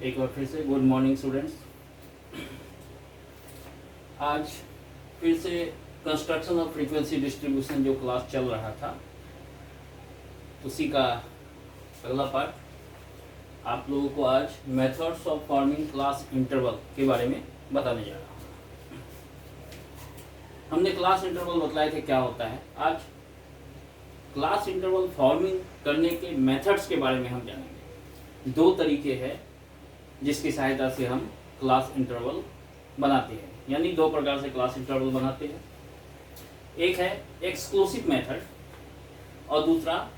एक बार फिर से गुड मॉर्निंग स्टूडेंट्स। आज फिर से कंस्ट्रक्शन ऑफ फ्रीक्वेंसी डिस्ट्रीब्यूशन जो क्लास चल रहा था उसी का अगला पार्ट आप लोगों को आज methods of forming class interval के बारे में बताने जा रहा हूँ। हमने क्लास इंटरवल बतलाए थे क्या होता है। आज क्लास इंटरवल फॉर्मिंग करने के मेथड्स के बारे में हम जानेंगे। दो तरीके हैं जिसकी सहायता से हम क्लास इंटरवल बनाते हैं, यानी दो प्रकार से क्लास इंटरवल बनाते हैं। एक है एक्सक्लूसिव मेथड और दूसरा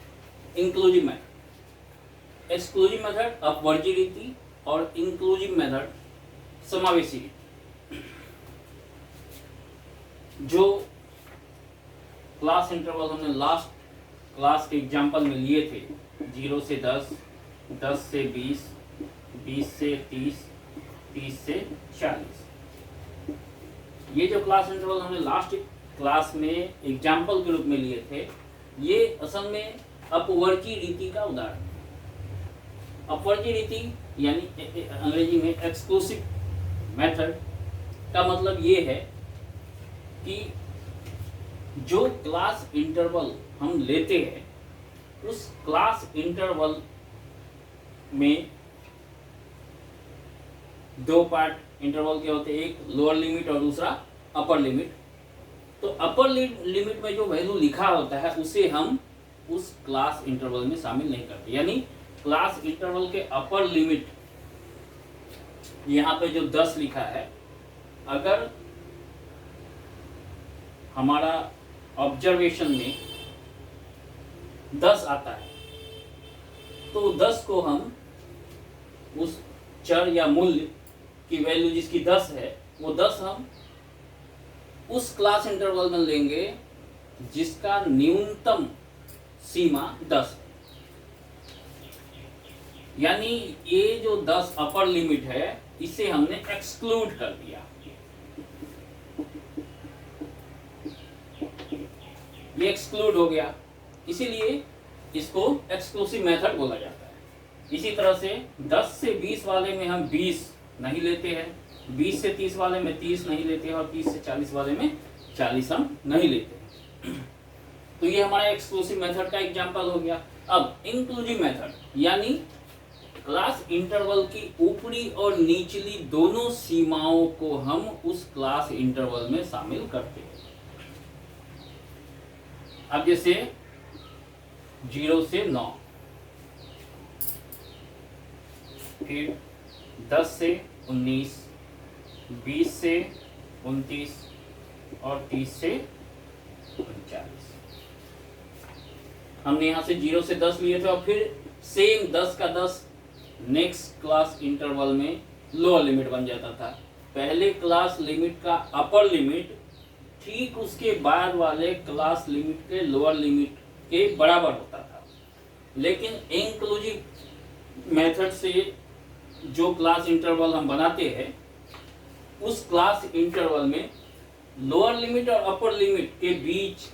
इंक्लूसिव मेथड। एक्सक्लूसिव मेथड अपवर्जी रीति और इंक्लूसिव मेथड समावेशी रीति। जो क्लास इंटरवल हमने लास्ट क्लास के एग्जाम्पल में लिए थे 0 से 10, 10 से 20, 20 से 30, 30 से 40, ये जो क्लास इंटरवल हमने लास्ट क्लास में एग्जाम्पल के रूप में लिए थे ये असल में अपवर्जी रीति का उदाहरण है। अपवर्जी रीति यानी अंग्रेजी में एक्सक्लूसिव मेथड का मतलब ये है कि जो क्लास इंटरवल हम लेते हैं उस क्लास इंटरवल में दो पार्ट इंटरवल के होते हैं, एक लोअर लिमिट और दूसरा अपर लिमिट। तो अपर लिमिट में जो वैल्यू लिखा होता है उसे हम उस क्लास इंटरवल में शामिल नहीं करते। यानी क्लास इंटरवल के अपर लिमिट यहाँ पे जो 10 लिखा है, अगर हमारा ऑब्जर्वेशन में 10 आता है तो 10 को हम उस चर या मूल्य की वैल्यू जिसकी 10 है वो 10 हम उस क्लास इंटरवल में लेंगे जिसका न्यूनतम सीमा 10 है। यानी ये जो 10 अपर लिमिट है इसे हमने एक्सक्लूड कर दिया। ये एक्सक्लूड हो गया, इसीलिए इसको एक्सक्लूसिव मेथड बोला जाता है। इसी तरह से 10 से 20 वाले में हम 20 नहीं लेते हैं, 20 से 30 वाले में 30 नहीं लेते हैं और 30 से 40 वाले में 40 हम नहीं लेते हैं। तो ये हमारा एक्सक्लूसिव मेथड का एग्जांपल हो गया। अब इंक्लूसिव मेथड यानी क्लास इंटरवल की ऊपरी और निचली दोनों सीमाओं को हम उस क्लास इंटरवल में शामिल करते हैं। अब जैसे 0 से 9, फिर 10 से 19, 20 से 29 और 30 से 39। हमने यहाँ से 0 से 10 लिए थे और फिर सेम 10 का 10 नेक्स्ट क्लास इंटरवल में लोअर लिमिट बन जाता था। पहले क्लास लिमिट का अपर लिमिट ठीक उसके बाद वाले क्लास लिमिट के लोअर लिमिट के बराबर होता था। लेकिन इंक्लूसिव मेथड से जो क्लास इंटरवल हम बनाते हैं उस क्लास इंटरवल में लोअर लिमिट और अपर लिमिट के बीच,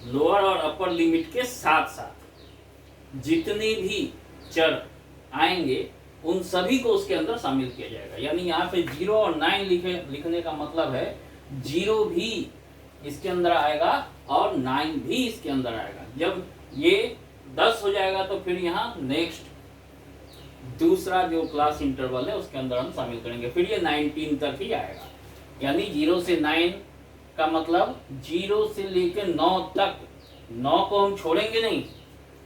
लोअर और अपर लिमिट के साथ साथ जितने भी चर आएंगे उन सभी को उसके अंदर शामिल किया जाएगा। यानी यहाँ पे 0 और 9 लिखने का मतलब है 0 भी इसके अंदर आएगा और 9 भी इसके अंदर आएगा। जब ये 10 हो जाएगा तो फिर यहाँ नेक्स्ट दूसरा जो क्लास इंटरवल है उसके अंदर हम शामिल करेंगे, फिर ये 19 तक ही आएगा। यानी 0 से 9 का मतलब 0 से लेकर 9 तक, 9 को हम छोड़ेंगे नहीं,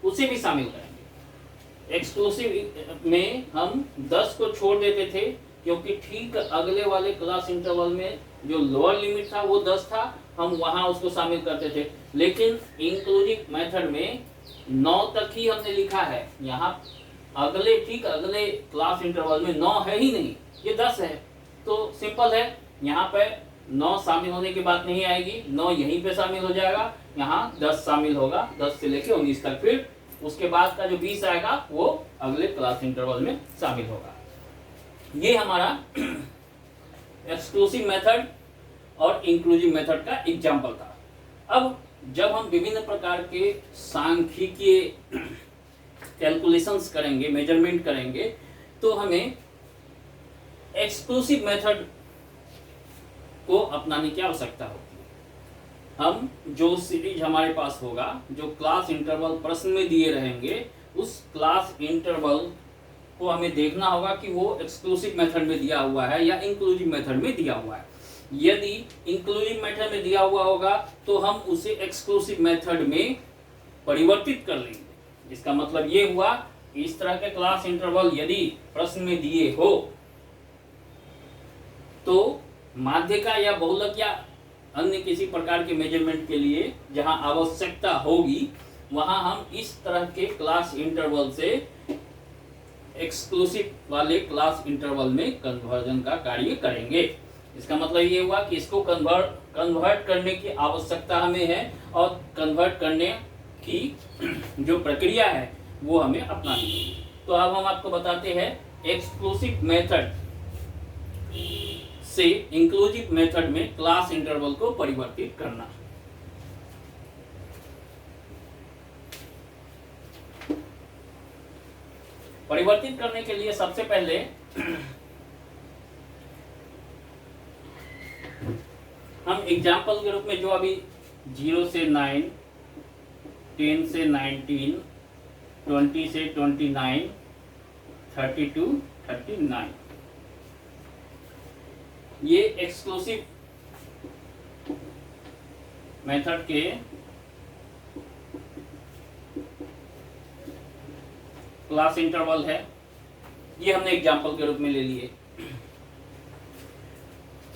उसे भी शामिल करेंगे। एक्सक्लूसिव में हम 10 को छोड़ देते थे क्योंकि ठीक अगले वाले क्लास इंटरवल में जो लोअर लिमिट था वो 10 था, हम वहां उसको शामिल करते थे। लेकिन इंक्लूसिव मेथड में 9 तक ही हमने लिखा है। यहाँ अगले ठीक अगले क्लास इंटरवल में 9 है ही नहीं, ये 10 है। तो सिंपल है, यहाँ पे 9 शामिल होने की बात नहीं आएगी, 9 यहीं पे शामिल हो जाएगा, यहाँ 10 शामिल होगा, 10 से लेके 19 तक। फिर उसके बाद का जो 20 आएगा वो अगले क्लास इंटरवल में शामिल होगा। ये हमारा एक्सक्लूसिव मेथड और इंक्लूसिव मेथड का एग्जाम्पल था। अब जब हम विभिन्न प्रकार के सांख्यिकीय कैलकुलेशंस करेंगे, मेजरमेंट करेंगे तो हमें एक्सक्लूसिव मेथड को अपनाने की आवश्यकता होती है। हम जो सीरीज हमारे पास होगा, जो क्लास इंटरवल प्रश्न में दिए रहेंगे, उस क्लास इंटरवल को हमें देखना होगा कि वो एक्सक्लूसिव मेथड में दिया हुआ है या इंक्लूसिव मेथड में दिया हुआ है। यदि इंक्लूसिव मेथड में दिया हुआ होगा तो हम उसे एक्सक्लूसिव मेथड में परिवर्तित कर लेंगे। इसका मतलब ये हुआ, इस तरह के क्लास इंटरवल यदि प्रश्न में दिए हो तो माध्यिका या बहुलक या अन्य किसी प्रकार के मेजरमेंट के लिए जहां आवश्यकता होगी, वहां हम इस तरह के क्लास इंटरवल से एक्सक्लूसिव वाले क्लास इंटरवल में कन्वर्जन का कार्य करेंगे। इसका मतलब ये हुआ कि इसको कन्वर्ट करने की आवश्यकता हमें है और कन्वर्ट करने की जो प्रक्रिया है वो हमें अपनानी है। तो अब हम आपको बताते हैं एक्सक्लूसिव मेथड से इंक्लूसिव मेथड में क्लास इंटरवल को परिवर्तित करना। परिवर्तित करने के लिए सबसे पहले हम एग्जाम्पल के रूप में जो अभी 0 से 9, 10 से 19, 20 से 29, 32, 39, ये एक्सक्लूसिव मेथड के क्लास इंटरवल है। ये हमने एग्जाम्पल के रूप में ले लिए।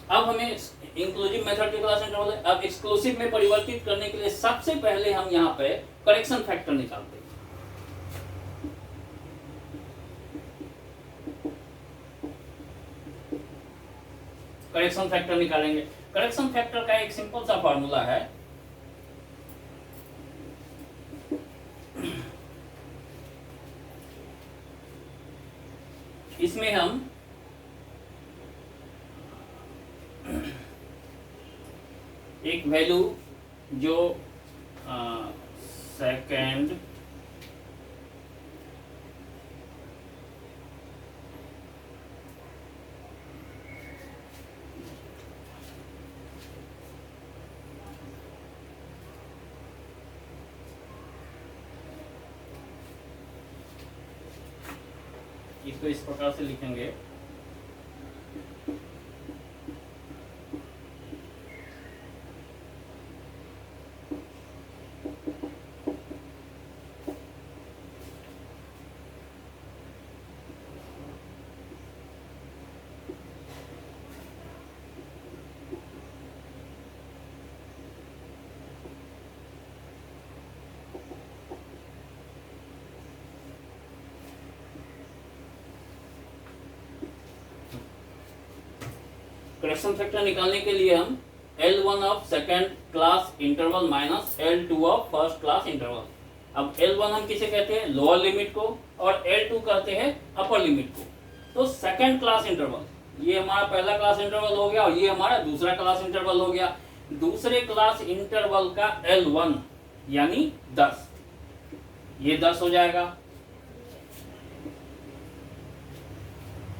अब हमें इंक्लूसिव मेथड के क्लास इंटरवल है। अब एक्सक्लूसिव में परिवर्तित करने के लिए सबसे पहले हम यहाँ पे करेक्शन फैक्टर निकालते हैं। करेक्शन फैक्टर निकालेंगे। करेक्शन फैक्टर का एक सिंपल सा फॉर्मूला है, इसमें हम एक वैल्यू जो सेकेंड इसको इस प्रकार से लिखेंगे, करेक्शन फैक्टर निकालने के लिए हम L1 of second class interval minus L2 of first class interval. अब L1 हम किसे कहते हैं? लोअर लिमिट को, और L2 कहते हैं अपर लिमिट को। तो सेकेंड क्लास इंटरवल, ये हमारा पहला क्लास इंटरवल हो गया और ये हमारा दूसरा क्लास इंटरवल हो गया। दूसरे क्लास इंटरवल का L1 यानी 10, ये 10 हो जाएगा।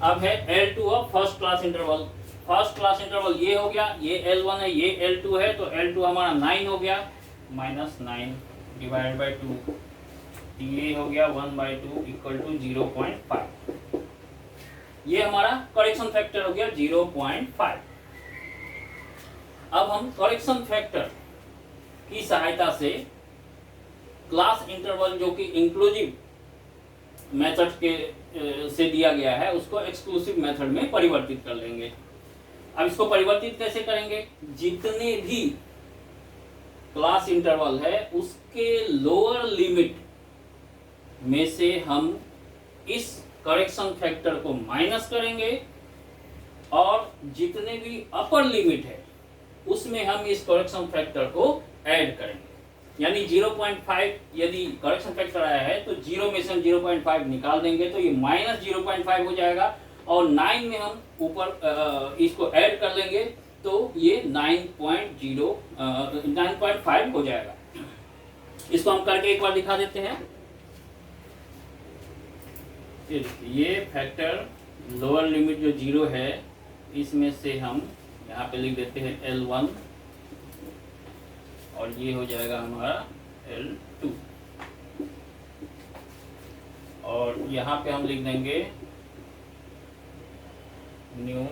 अब है L2 of first class interval. First class interval ये हो गया, ये L1 है, ये L2 है, तो L2 हमारा 9 हो गया, माइनस 9 डिवाइड बाई 2, ये हो गया 1/2 इक्वल टू 0.5। ये हमारा करेक्शन फैक्टर हो गया 0.5। अब हम करेक्शन फैक्टर की सहायता से क्लास इंटरवल जो कि इंक्लूसिव मेथड के से दिया गया है उसको एक्सक्लूसिव मेथड में परिवर्तित कर लेंगे। अब इसको परिवर्तित कैसे करेंगे? जितने भी क्लास इंटरवल है उसके लोअर लिमिट में से हम इस करेक्शन फैक्टर को माइनस करेंगे और जितने भी अपर लिमिट है उसमें हम इस करेक्शन फैक्टर को ऐड करेंगे। यानी 0.5 यदि करेक्शन फैक्टर आया है तो 0 में से हम 0.5 निकाल देंगे तो ये माइनस 0.5 हो जाएगा, और 9 में हम ऊपर इसको ऐड कर लेंगे तो ये 9.5 हो जाएगा। इसको हम करके एक बार दिखा देते हैं। ये फैक्टर लोअर लिमिट जो 0 है इसमें से हम यहाँ पे लिख देते हैं L1 और ये हो जाएगा हमारा L2 और यहाँ पे हम लिख देंगे न्यू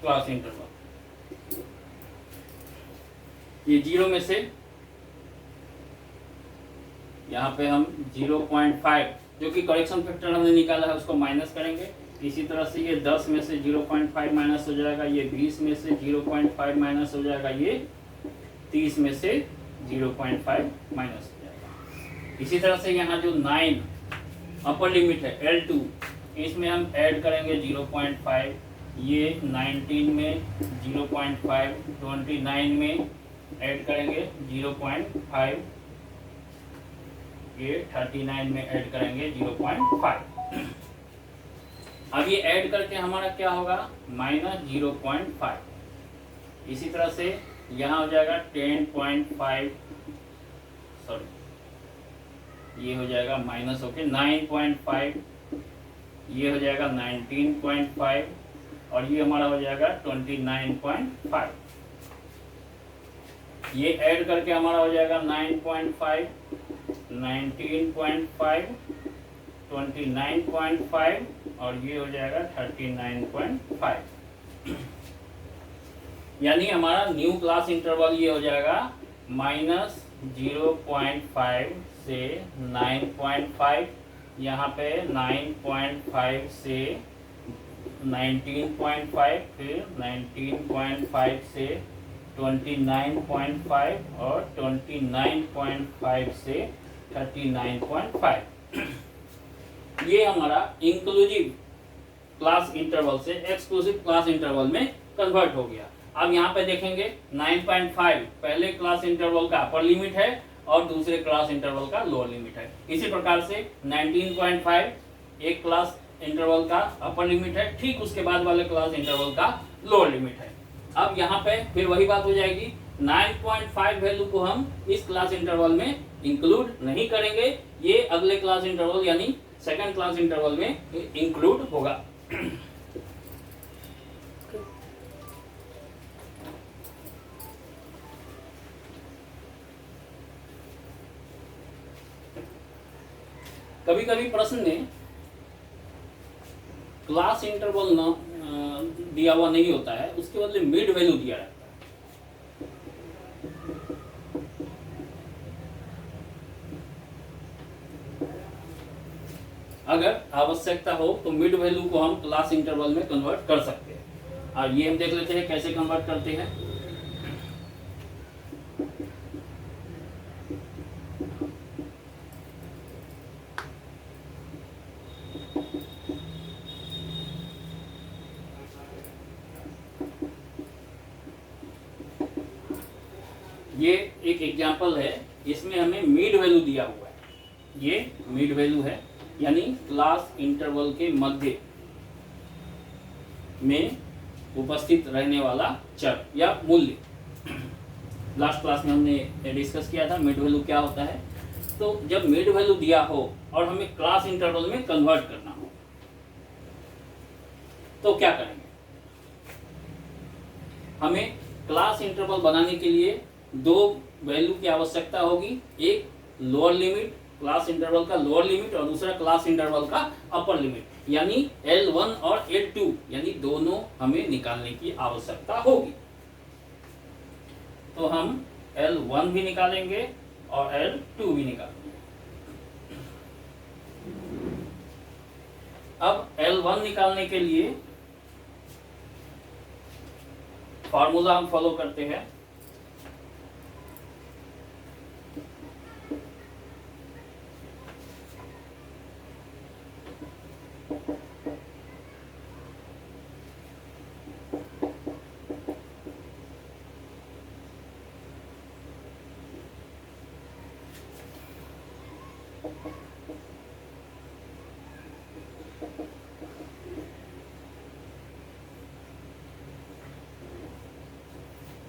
क्लास इंटरवल। ये 0 में से यहाँ पे हम 0.5 जो कि करेक्शन फैक्टर हमने निकाला है उसको माइनस करेंगे। इसी तरह से ये 10 में से 0.5 माइनस हो जाएगा, ये 20 में से 0.5 माइनस हो जाएगा, ये 30 में से 0.5 माइनस हो जाएगा। इसी तरह से यहाँ जो 9 अपर लिमिट है L2 इसमें हम ऐड करेंगे 0.5, ये 19 में 0.5, 29 में ऐड करेंगे 0.5, ये 39 में ऐड करेंगे 0.5। अब ये ऐड करके हमारा क्या होगा -0.5। इसी तरह से यहाँ हो जाएगा 10.5, सॉरी ये हो जाएगा माइनस होके 9.5, ये हो जाएगा 19.5 और ये हमारा हो जाएगा 29.5। ये ऐड करके हमारा हो जाएगा 9.5, 19.5, 29.5 और ये हो जाएगा 39.5। यानी हमारा न्यू क्लास इंटरवल ये हो जाएगा -0.5 से 9.5, यहाँ पे 9.5 से 19.5, फिर 19.5 से 29.5 और 29.5 से 39.5। ये हमारा इंक्लूसिव क्लास इंटरवल से एक्सक्लूसिव क्लास इंटरवल में कन्वर्ट हो गया। अब यहाँ पे देखेंगे 9.5 पहले क्लास इंटरवल का अपर लिमिट है और दूसरे क्लास इंटरवल का लोअर लिमिट है। इसी प्रकार से 19.5 एक क्लास इंटरवल का अपर लिमिट है, ठीक उसके बाद वाले क्लास इंटरवल का लोअर लिमिट है। अब यहाँ पे फिर वही बात हो जाएगी, 9.5 वैल्यू को हम इस क्लास इंटरवल में इंक्लूड नहीं करेंगे, ये अगले क्लास इंटरवल यानी सेकंड क्लास इंटरवल में इंक्लूड होगा। कभी कभी प्रश्न में क्लास इंटरवल न दिया हुआ नहीं होता है, उसके बदले मिड वैल्यू दिया रहता है। अगर आवश्यकता हो तो मिड वैल्यू को हम क्लास इंटरवल में कन्वर्ट कर सकते हैं। और ये हम देख लेते हैं कैसे कन्वर्ट करते हैं। ये एक एग्जांपल है, इसमें हमें मिड वैल्यू दिया हुआ है। ये मिड वैल्यू है यानी क्लास इंटरवल के मध्य में उपस्थित रहने वाला चर या मूल्य। लास्ट क्लास में हमने डिस्कस किया था मिड वैल्यू क्या होता है। तो जब मिड वैल्यू दिया हो और हमें क्लास इंटरवल में कन्वर्ट करना हो तो क्या करेंगे? हमें क्लास इंटरवल बनाने के लिए दो वैल्यू की आवश्यकता होगी, एक लोअर लिमिट क्लास इंटरवल का लोअर लिमिट और दूसरा क्लास इंटरवल का अपर लिमिट, यानी L1 और L2 यानी दोनों हमें निकालने की आवश्यकता होगी। तो हम L1 भी निकालेंगे और L2 भी निकालेंगे। अब L1 निकालने के लिए फॉर्मूला हम फॉलो करते हैं।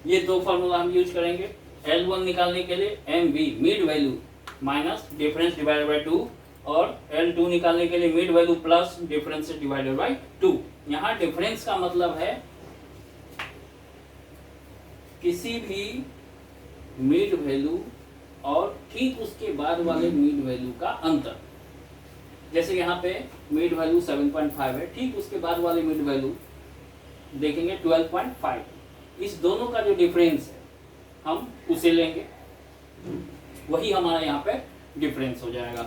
ये दो फार्मूला हम यूज करेंगे। L1 निकालने के लिए MV mid value minus difference divided by 2 और L2 निकालने के लिए mid value plus difference divided by 2। यहाँ डिफरेंस का मतलब है किसी भी मिड वैल्यू और ठीक उसके बाद वाले मिड वैल्यू का अंतर। जैसे यहाँ पे मिड वैल्यू 7.5 है, ठीक उसके बाद वाले मिड वैल्यू देखेंगे 12.5। इस दोनों का जो डिफरेंस है हम उसे लेंगे, वही हमारा यहाँ पे डिफरेंस हो जाएगा।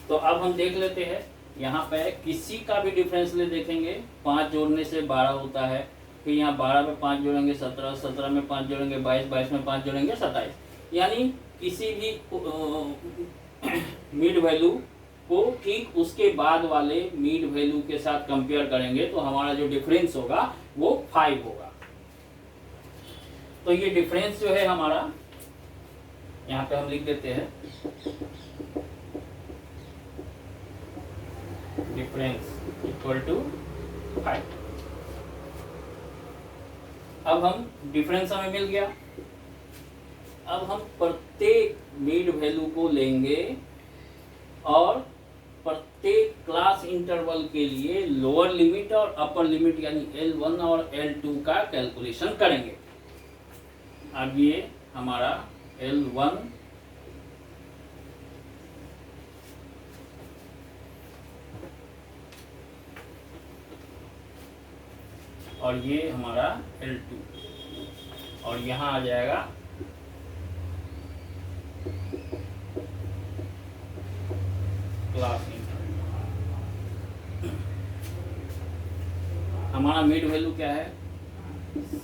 तो अब हम देख लेते हैं, यहाँ पे किसी का भी डिफरेंस ले देखेंगे, 5 जोड़ने से 12 होता है, फिर यहाँ 12 में 5 जोड़ेंगे 17, 17 में 5 जोड़ेंगे 22, 22 में 5 जोड़ेंगे 27। यानी किसी भी मिड वैल्यू को ठीक उसके बाद वाले मिड वैल्यू के साथ कंपेयर करेंगे तो हमारा जो डिफरेंस होगा वो 5 होगा। तो ये डिफरेंस जो है हमारा, यहाँ पे हम लिख देते हैं डिफरेंस इक्वल टू 5। अब हम डिफरेंस हमें मिल गया। अब हम प्रत्येक मिड वैल्यू को लेंगे और प्रत्येक क्लास इंटरवल के लिए लोअर लिमिट और अपर लिमिट यानी L1 और L2 का कैलकुलेशन करेंगे। अब ये हमारा L1 और ये हमारा L2 और यहाँ आ जाएगा क्लास इंटरवल। हमारा मिड वैल्यू क्या है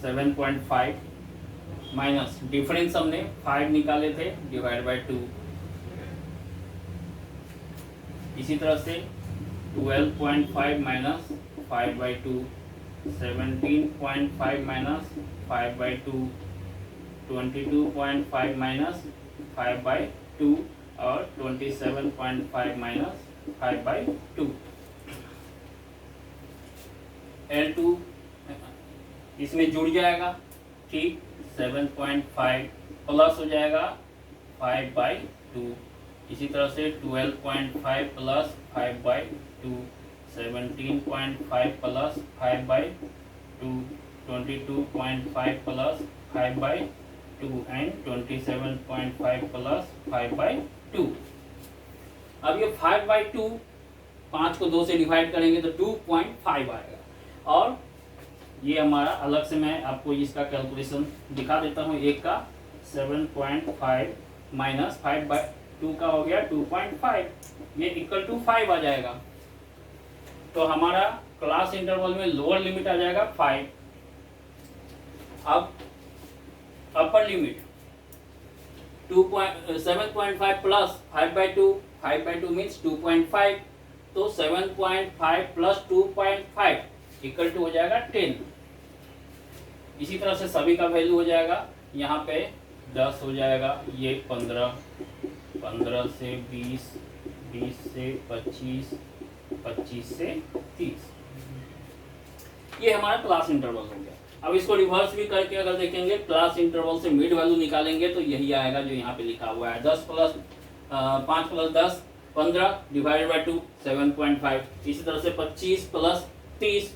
7.5 माइनस डिफरेंस हमने 5 निकाले थे डिवाइड बाय 2। इसी तरह से 12.5 minus 5 by 2, 17.5 minus 5 by 2, 22.5 minus 5 by 2 और 27.5 माइनस 5 बाई 2। L2 इसमें जुड़ जाएगा, ठीक 7.5 प्लस हो जाएगा 5 बाई 2। इसी तरह से 12.5 plus 5 by 2, 17.5 plus 5 by 2, 22.5 plus 5 by 2 and 27.5 plus 5 by 2। अब ये 5 बाई 2, 5 को 2 से डिवाइड करेंगे तो 2.5 आएगा। और ये हमारा अलग से मैं आपको इसका कैलकुलेशन दिखा देता हूँ। एक का 7.5 माइनस 5 बाई 2 का हो गया 2.5, ये इक्वल टू 5 आ जाएगा। तो हमारा क्लास इंटरवल में लोअर लिमिट आ जाएगा 5। अब upper limit 7.5 plus 5 by 2, 5 by 2 means 2.5, तो 7.5 प्लस 2.5 इक्वल टू हो जाएगा 10। इसी तरह से सभी का वैल्यू हो जाएगा, यहाँ पे 10 हो जाएगा, ये 15, 15 से 20, 20 से 25, 25 से 30। ये हमारा क्लास इंटरवल हो गया। अब इसको रिवर्स भी करके अगर देखेंगे, क्लास इंटरवल से मिड वैल्यू निकालेंगे तो यही आएगा जो यहाँ पे लिखा हुआ है, 10 प्लस 5 प्लस 10 15 डिवाइडेड बाई 2 7.5। इसी तरह से 25 प्लस 30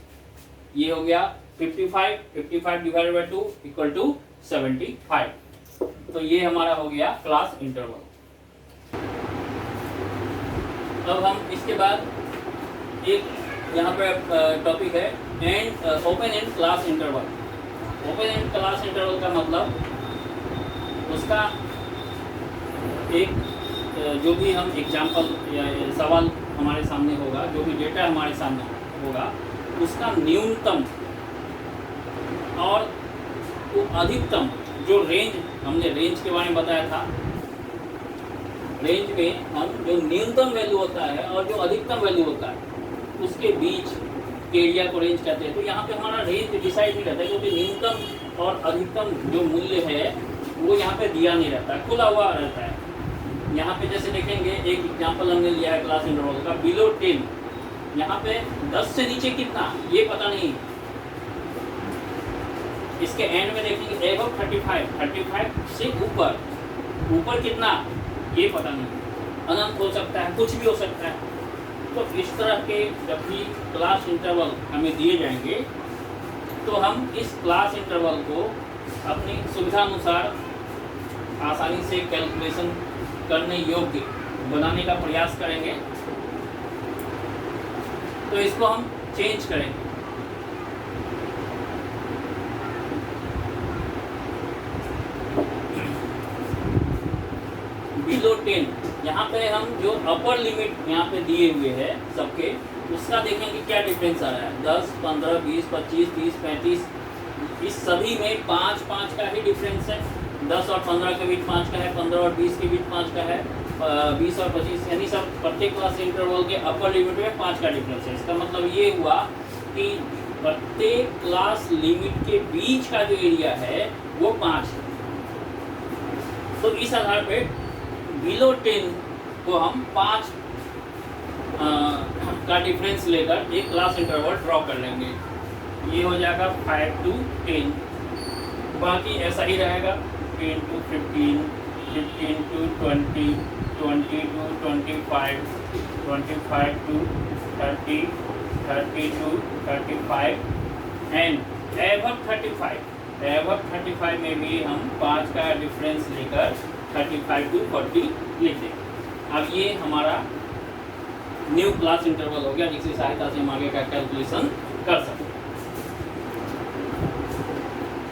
ये हो गया 55, 55 डिवाइडेड बाई 2 इक्वल टू 75। तो ये हमारा हो गया क्लास इंटरवल। अब हम इसके बाद एक यहाँ पे टॉपिक है and open and class interval. Open and class interval का मतलब उसका एक जो भी हम एग्जाम्पल या सवाल हमारे सामने होगा, जो भी डेटा हमारे सामने होगा, उसका न्यूनतम और वो अधिकतम जो रेंज, हमने रेंज के बारे में बताया था, रेंज में हम जो न्यूनतम वैल्यू होता है और जो अधिकतम वैल्यू होता है उसके बीच के एरिया को रेंज कहते हैं। तो यहाँ पे हमारा रेंज डिसाइड नहीं रहता है, क्योंकि न्यूनतम और अधिकतम जो मूल्य है वो यहाँ पे दिया नहीं रहता है, खुला हुआ रहता है। यहाँ पे जैसे देखेंगे, एक एग्जाम्पल हमने लिया है क्लास इंटरवल का, बिलो 10, यहाँ पे 10 से नीचे कितना ये पता नहीं, इसके एंड में देखेंगे एबव 35 से ऊपर कितना ये पता नहीं, अनंत हो सकता है, कुछ भी हो सकता है। तो इस तरह के जब भी क्लास इंटरवल हमें दिए जाएंगे तो हम इस क्लास इंटरवल को अपनी सुविधा अनुसार आसानी से कैलकुलेशन करने योग्य बनाने का प्रयास करेंगे। तो इसको हम चेंज करेंगे। बिलो 10 यहाँ पे हम जो अपर लिमिट यहाँ पे दिए हुए हैं सबके, उसका देखेंगे क्या डिफरेंस आ रहा है। 10, 15, 20, 25, 30, 35, इस सभी में 5 का ही डिफरेंस है। 10 और 15 के बीच 5 का है, 15 और 20 के बीच 5 का है, 20 और 25, यानी सब प्रत्येक क्लास इंटरवल के अपर लिमिट में 5 का डिफरेंस है। इसका मतलब ये हुआ कि प्रत्येक क्लास लिमिट के बीच का जो एरिया है वो 5 है। तो इस आधार पे बिलो 10 को हम 5 का डिफरेंस लेकर एक क्लास इंटरवल ड्रॉ कर लेंगे। ये हो जाएगा 5 to 10, बाकी ऐसा ही रहेगा 10 to 15, 15 to 20, 20 to 25, 25 to 30, 30 to 35 and above 35 में भी हम 5 का डिफरेंस लेकर 35 to 40 लिख देंगे। अब ये हमारा न्यू क्लास इंटरवल हो गया, जिसकी सहायता से हम आगे का कैलकुलेशन कर सकते हैं।